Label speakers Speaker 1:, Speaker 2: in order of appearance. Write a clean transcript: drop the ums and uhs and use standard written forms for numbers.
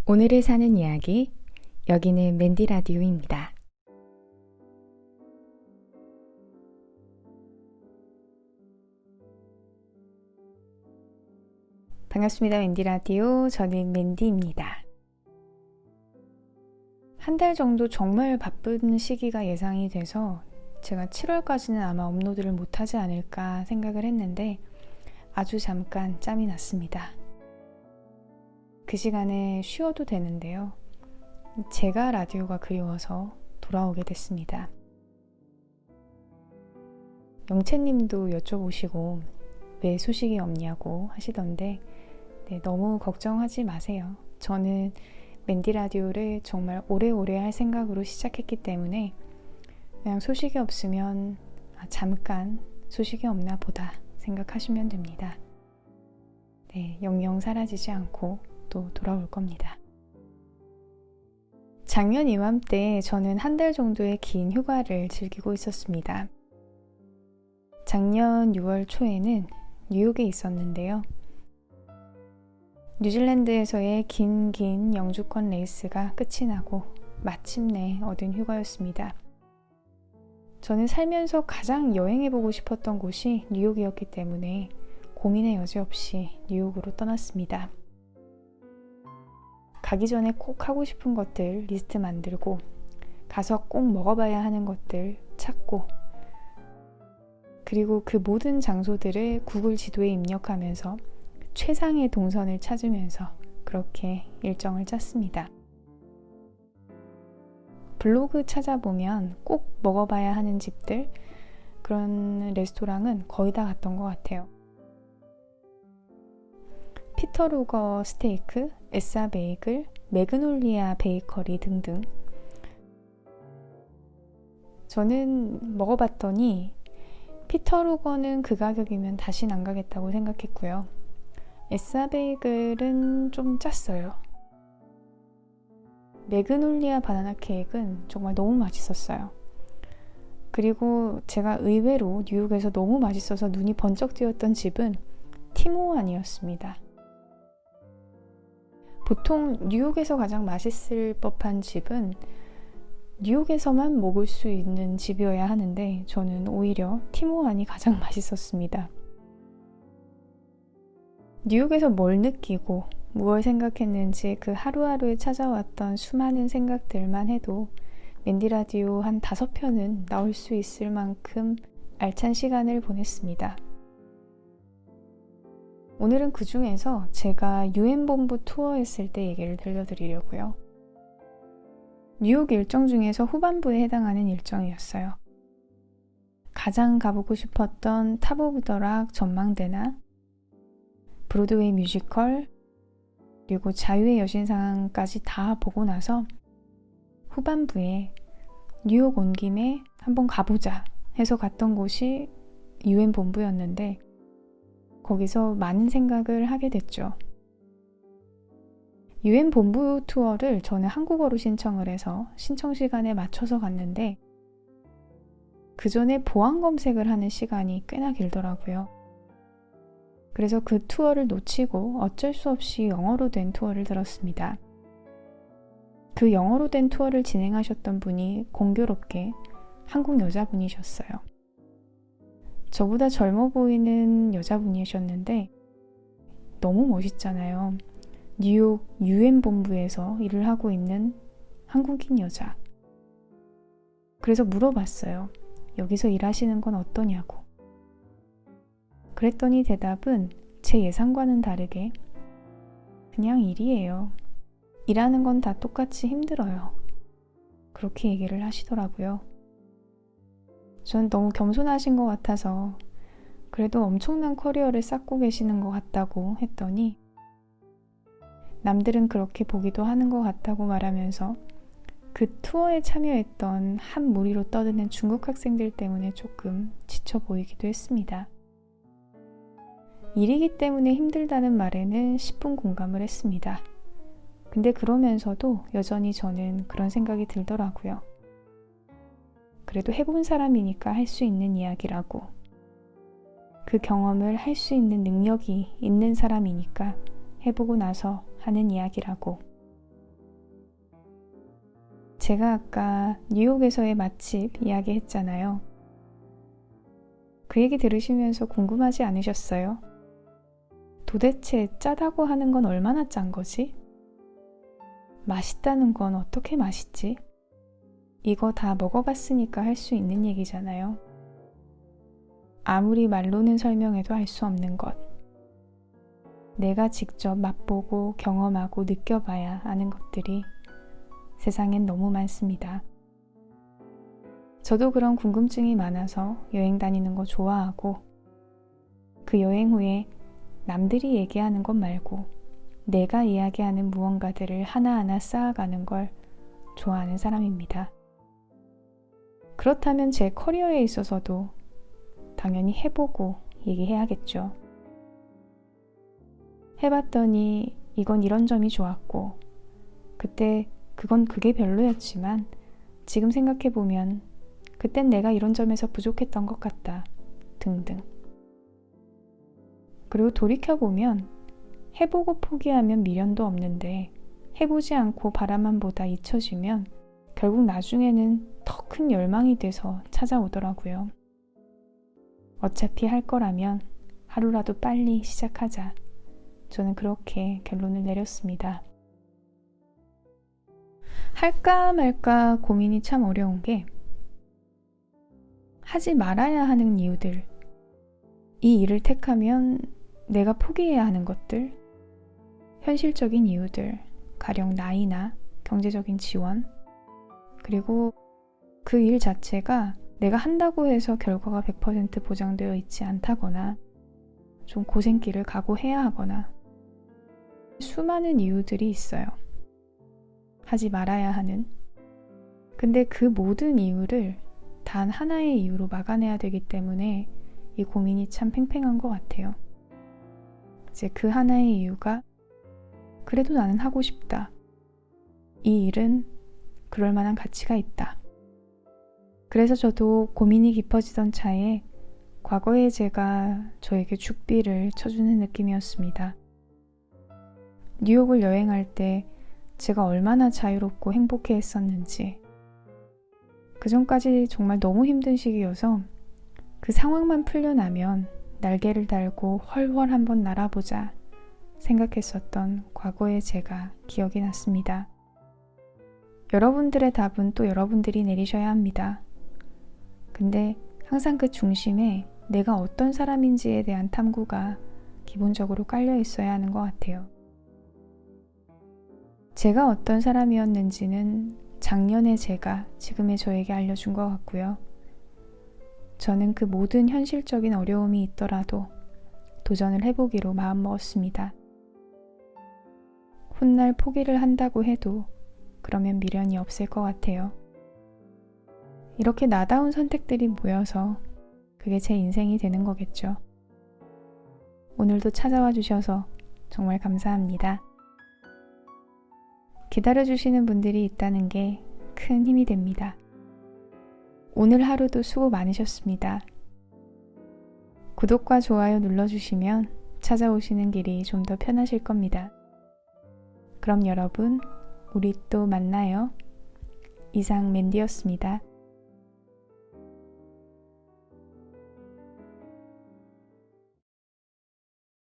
Speaker 1: 오늘을 사는 이야기, 여기는 맨디 라디오입니다. 반갑습니다. 맨디 라디오, 저는 맨디입니다. 한 달 정도 정말 바쁜 시기가 예상이 돼서 제가 7월까지는 아마 업로드를 못하지 않을까 생각을 했는데 아주 잠깐 짬이 났습니다. 그 시간에 쉬어도 되는데요. 제가 라디오가 그리워서 돌아오게 됐습니다. 영채님도 여쭤보시고 왜 소식이 없냐고 하시던데 너무 걱정하지 마세요. 저는 맨디 라디오를 정말 오래오래 할 생각으로 시작했기 때문에 그냥 소식이 없으면 잠깐 소식이 없나 보다 생각하시면 됩니다. 영영 사라지지 않고 또 돌아올 겁니다. 작년 이맘때 저는 한 달 정도의 긴 휴가를 즐기고 있었습니다. 작년 6월 초에는 뉴욕에 있었는데요. 뉴질랜드에서의 긴 영주권 레이스가 끝이 나고 마침내 얻은 휴가였습니다. 저는 살면서 가장 여행해보고 싶었던 곳이 뉴욕이었기 때문에 고민의 여지 없이 뉴욕으로 떠났습니다. 가기 전에 꼭 하고 싶은 것들 리스트 만들고 가서 꼭 먹어봐야 하는 것들 찾고 그리고 그 모든 장소들을 구글 지도에 입력하면서 최상의 동선을 찾으면서 그렇게 일정을 짰습니다. 블로그 찾아보면 꼭 먹어봐야 하는 집들, 그런 레스토랑은 거의 다 갔던 것 같아요. 피터 루거 스테이크, 에싸 베이글, 매그놀리아 베이커리 등등. 저는 먹어봤더니 피터 루거는 그 가격이면 다신 안 가겠다고 생각했고요. 에싸 베이글은 좀 짰어요. 매그놀리아 바나나 케이크는 정말 너무 맛있었어요. 그리고 제가 의외로 뉴욕에서 너무 맛있어서 눈이 번쩍 뜨였던 집은 팀호안이었습니다. 보통 뉴욕에서 가장 맛있을 법한 집은 뉴욕에서만 먹을 수 있는 집이어야 하는데 저는 오히려 팀호안이 가장 맛있었습니다. 뉴욕에서 뭘 느끼고 무엇 생각했는지 그 하루하루에 찾아왔던 수많은 생각들만 해도 맨디 라디오 한 5편은 나올 수 있을 만큼 알찬 시간을 보냈습니다. 오늘은 그 중에서 제가 유엔본부 투어했을 때 얘기를 들려드리려고요. 뉴욕 일정 중에서 후반부에 해당하는 일정이었어요. 가장 가보고 싶었던 탑 오브 더 락 전망대나 브로드웨이 뮤지컬 그리고 자유의 여신상까지 다 보고 나서 후반부에 뉴욕 온 김에 한번 가보자 해서 갔던 곳이 유엔 본부였는데 거기서 많은 생각을 하게 됐죠. 유엔 본부 투어를 저는 한국어로 신청을 해서 신청 시간에 맞춰서 갔는데 그 전에 보안 검색을 하는 시간이 꽤나 길더라고요. 그래서 그 투어를 놓치고 어쩔 수 없이 영어로 된 투어를 들었습니다. 그 영어로 된 투어를 진행하셨던 분이 공교롭게 한국 여자분이셨어요. 저보다 젊어 보이는 여자분이셨는데 너무 멋있잖아요. 뉴욕 유엔 본부에서 일을 하고 있는 한국인 여자. 그래서 물어봤어요. 여기서 일하시는 건 어떠냐고. 그랬더니 대답은 제 예상과는 다르게 그냥 일이에요. 일하는 건 다 똑같이 힘들어요. 그렇게 얘기를 하시더라고요. 전 너무 겸손하신 것 같아서 그래도 엄청난 커리어를 쌓고 계시는 것 같다고 했더니 남들은 그렇게 보기도 하는 것 같다고 말하면서 그 투어에 참여했던 한 무리로 떠드는 중국 학생들 때문에 조금 지쳐 보이기도 했습니다. 일이기 때문에 힘들다는 말에는 10분 공감을 했습니다. 근데 그러면서도 여전히 저는 그런 생각이 들더라고요. 그래도 해본 사람이니까 할 수 있는 이야기라고. 그 경험을 할 수 있는 능력이 있는 사람이니까 해보고 나서 하는 이야기라고. 제가 아까 뉴욕에서의 맛집 이야기했잖아요. 그 얘기 들으시면서 궁금하지 않으셨어요? 도대체 짜다고 하는 건 얼마나 짠 거지? 맛있다는 건 어떻게 맛있지? 이거 다 먹어봤으니까 할 수 있는 얘기잖아요. 아무리 말로는 설명해도 알 수 없는 것. 내가 직접 맛보고 경험하고 느껴봐야 아는 것들이 세상엔 너무 많습니다. 저도 그런 궁금증이 많아서 여행 다니는 거 좋아하고 그 여행 후에 남들이 얘기하는 것 말고 내가 이야기하는 무언가들을 하나하나 쌓아가는 걸 좋아하는 사람입니다. 그렇다면 제 커리어에 있어서도 당연히 해보고 얘기해야겠죠. 해봤더니 이건 이런 점이 좋았고 그때 그건 그게 별로였지만 지금 생각해보면 그땐 내가 이런 점에서 부족했던 것 같다 등등. 그리고 돌이켜보면 해보고 포기하면 미련도 없는데 해보지 않고 바라만 보다 잊혀지면 결국 나중에는 더 큰 열망이 돼서 찾아오더라고요. 어차피 할 거라면 하루라도 빨리 시작하자. 저는 그렇게 결론을 내렸습니다. 할까 말까 고민이 참 어려운 게 하지 말아야 하는 이유들, 이 일을 택하면 내가 포기해야 하는 것들, 현실적인 이유들, 가령 나이나 경제적인 지원, 그리고 그 일 자체가 내가 한다고 해서 결과가 100% 보장되어 있지 않다거나 좀 고생길을 각오해야 하거나 수많은 이유들이 있어요. 하지 말아야 하는. 근데 그 모든 이유를 단 하나의 이유로 막아내야 되기 때문에 이 고민이 참 팽팽한 것 같아요. 이제 그 하나의 이유가 그래도 나는 하고 싶다. 이 일은 그럴 만한 가치가 있다. 그래서 저도 고민이 깊어지던 차에 과거에 제가 저에게 죽비를 쳐주는 느낌이었습니다. 뉴욕을 여행할 때 제가 얼마나 자유롭고 행복해 했었는지, 그 전까지 정말 너무 힘든 시기여서 그 상황만 풀려나면 날개를 달고 훨훨 한번 날아보자 생각했었던 과거의 제가 기억이 났습니다. 여러분들의 답은 또 여러분들이 내리셔야 합니다. 근데 항상 그 중심에 내가 어떤 사람인지에 대한 탐구가 기본적으로 깔려 있어야 하는 것 같아요. 제가 어떤 사람이었는지는 작년의 제가 지금의 저에게 알려준 것 같고요. 저는 그 모든 현실적인 어려움이 있더라도 도전을 해보기로 마음먹었습니다. 훗날 포기를 한다고 해도 그러면 미련이 없을 것 같아요. 이렇게 나다운 선택들이 모여서 그게 제 인생이 되는 거겠죠. 오늘도 찾아와 주셔서 정말 감사합니다. 기다려주시는 분들이 있다는 게 큰 힘이 됩니다. 오늘 하루도 수고 많으셨습니다. 구독과 좋아요 눌러주시면 찾아오시는 길이 좀 더 편하실 겁니다. 그럼 여러분, 우리 또 만나요. 이상 맨디였습니다.